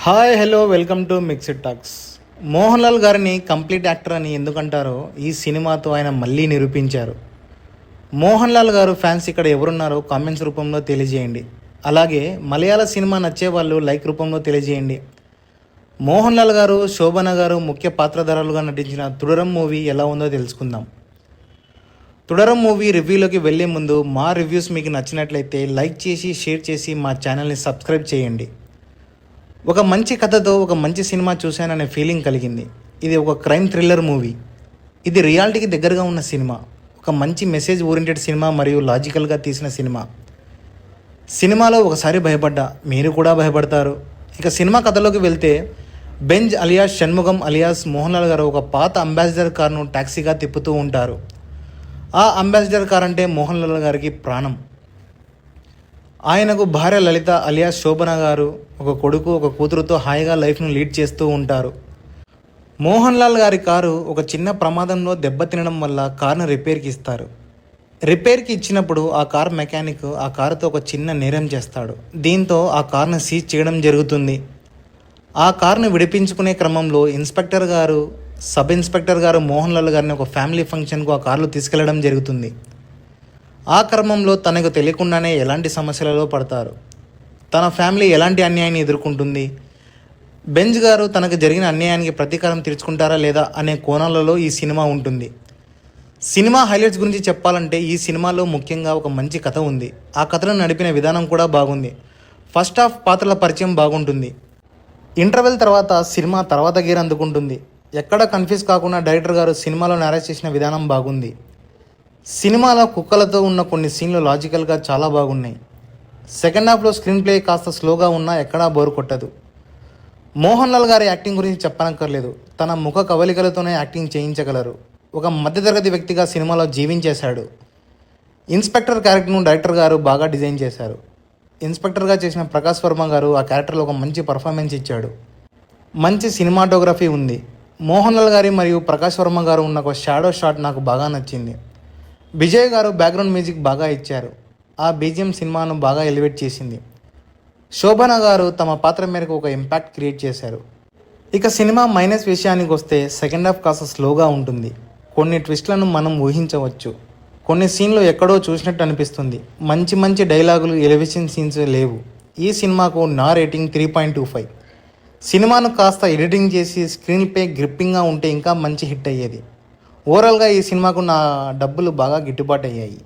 Hi hello welcome to mixed talks. Mohan Lal గారిని complete actor అని ఎందుకంటారో ఈ సినిమాతో ఆయన మళ్ళీ నిరూపించారు. మోహన్ లాల్ గారు ఫ్యాన్స్ ఇక్కడ ఎవరున్నారో కామెంట్స్ రూపంలో తెలియజేయండి. అలాగే మలయాళ సినిమా నచ్చే వాళ్ళు లైక్ రూపంలో తెలియజేయండి. మోహన్ లాల్ గారు, శోభన గారు ముఖ్య పాత్రధారులుగా నటించిన తుడరం మూవీ ఎలా ఉందో తెలుసుకుందాం. తుడరం మూవీ రివ్యూలోకి వెళ్లే ముందు మా రివ్యూస్ మీకు నచ్చినట్లయితే లైక్ చేసి షేర్ చేసి మా ఛానల్ని సబ్స్క్రైబ్ చేయండి. ఒక మంచి కథతో ఒక మంచి సినిమా చూశాననే ఫీలింగ్ కలిగింది. ఇది ఒక క్రైమ్ థ్రిల్లర్ మూవీ. ఇది రియాలిటీకి దగ్గరగా ఉన్న సినిమా. ఒక మంచి మెసేజ్ ఓరియంటెడ్ సినిమా మరియు లాజికల్గా తీసిన సినిమా. సినిమాలో ఒకసారి భయపడ్డా, మీరు కూడా భయపడతారు. ఇక సినిమా కథలోకి వెళ్తే, Benz alias Shanmugam alias Mohan Lal గారు ఒక పాత అంబాసిడర్ కార్ను ట్యాక్సీగా తిప్పుతూ ఉంటారు. ఆ అంబాసిడర్ కార్ అంటే మోహన్ లాల్ గారికి ప్రాణం. ఆయనకు భార్య లలిత అలియాస్ శోభన గారు, ఒక కొడుకు ఒక కూతురుతో హాయిగా లైఫ్ను లీడ్ చేస్తూ ఉంటారు. మోహన్ లాల్ గారి కారు ఒక చిన్న ప్రమాదంలో దెబ్బతినడం వల్ల కార్ను రిపేర్కి ఇస్తారు. రిపేర్కి ఇచ్చినప్పుడు ఆ కార్ మెకానిక్ ఆ కారుతో ఒక చిన్న నేరం చేస్తాడు. దీంతో ఆ కార్ను సీజ్ చేయడం జరుగుతుంది. ఆ కార్ను విడిపించుకునే క్రమంలో ఇన్స్పెక్టర్ గారు, సబ్ ఇన్స్పెక్టర్ గారు మోహన్ లాల్ గారిని ఒక ఫ్యామిలీ ఫంక్షన్కు ఆ కార్లో తీసుకెళ్లడం జరుగుతుంది. ఆ క్రమంలో తనకు తెలియకుండానే ఎలాంటి సమస్యలలో పడతారు, తన ఫ్యామిలీ ఎలాంటి అన్యాయాన్ని ఎదుర్కొంటుంది, బెంజ్ గారు తనకు జరిగిన అన్యాయానికి ప్రతీకారం తీర్చుకుంటారా లేదా అనే కోణాలలో ఈ సినిమా ఉంటుంది. సినిమా హైలైట్స్ గురించి చెప్పాలంటే ఈ సినిమాలో ముఖ్యంగా ఒక మంచి కథ ఉంది. ఆ కథను నడిపిన విధానం కూడా బాగుంది. ఫస్ట్ హాఫ్ పాత్రల పరిచయం బాగుంటుంది. ఇంటర్వెల్ తర్వాత సినిమా తర్వాత గేర్ అందుకుంటుంది. ఎక్కడా కన్ఫ్యూజ్ కాకుండా డైరెక్టర్ గారు సినిమాలో నేరేట్ చేసిన విధానం బాగుంది. సినిమాలో కుక్కలతో ఉన్న కొన్ని సీన్లు లాజికల్గా చాలా బాగున్నాయి. సెకండ్ హాఫ్లో స్క్రీన్ ప్లే కాస్త స్లోగా ఉన్నా ఎక్కడా బోరు కొట్టదు. మోహన్ లాల్ గారి యాక్టింగ్ గురించి చెప్పనక్కర్లేదు. తన ముఖ కవలికలతోనే యాక్టింగ్ చేయించగలరు. ఒక మధ్యతరగతి వ్యక్తిగా సినిమాలో జీవించేశాడు. ఇన్స్పెక్టర్ క్యారెక్టర్ను డైరెక్టర్ గారు బాగా డిజైన్ చేశారు. ఇన్స్పెక్టర్గా చేసిన ప్రకాష్ వర్మ గారు ఆ క్యారెక్టర్లో ఒక మంచి పర్ఫార్మెన్స్ ఇచ్చాడు. మంచి సినిమాటోగ్రఫీ ఉంది. మోహన్ లాల్ గారి మరియు ప్రకాష్ వర్మ గారు ఉన్న ఒక షాడో షాట్ నాకు బాగా నచ్చింది. విజయ్ గారు బ్యాక్గ్రౌండ్ మ్యూజిక్ బాగా ఇచ్చారు. ఆ బీజిఎం సినిమాను బాగా ఎలివేట్ చేసింది. శోభన గారు తమ పాత్ర మేరకు ఒక ఇంపాక్ట్ క్రియేట్ చేశారు. ఇక సినిమా మైనస్ విషయానికి వస్తే సెకండ్ హాఫ్ కాస్త స్లోగా ఉంటుంది. కొన్ని ట్విస్ట్లను మనం ఊహించవచ్చు. కొన్ని సీన్లు ఎక్కడో చూసినట్టు అనిపిస్తుంది. మంచి మంచి డైలాగులు, ఎలివేషన్ సీన్స్ లేవు. ఈ సినిమాకు నా రేటింగ్ 3.25. సినిమాను కాస్త ఎడిటింగ్ చేసి స్క్రీన్ ప్లే గ్రిప్పింగ్గా ఉంటే ఇంకా మంచి హిట్ అయ్యేది. ఓవరాల్గా ఈ సినిమాకు నా డబ్బులు బాగా గిట్టుబాటు అయ్యాయి.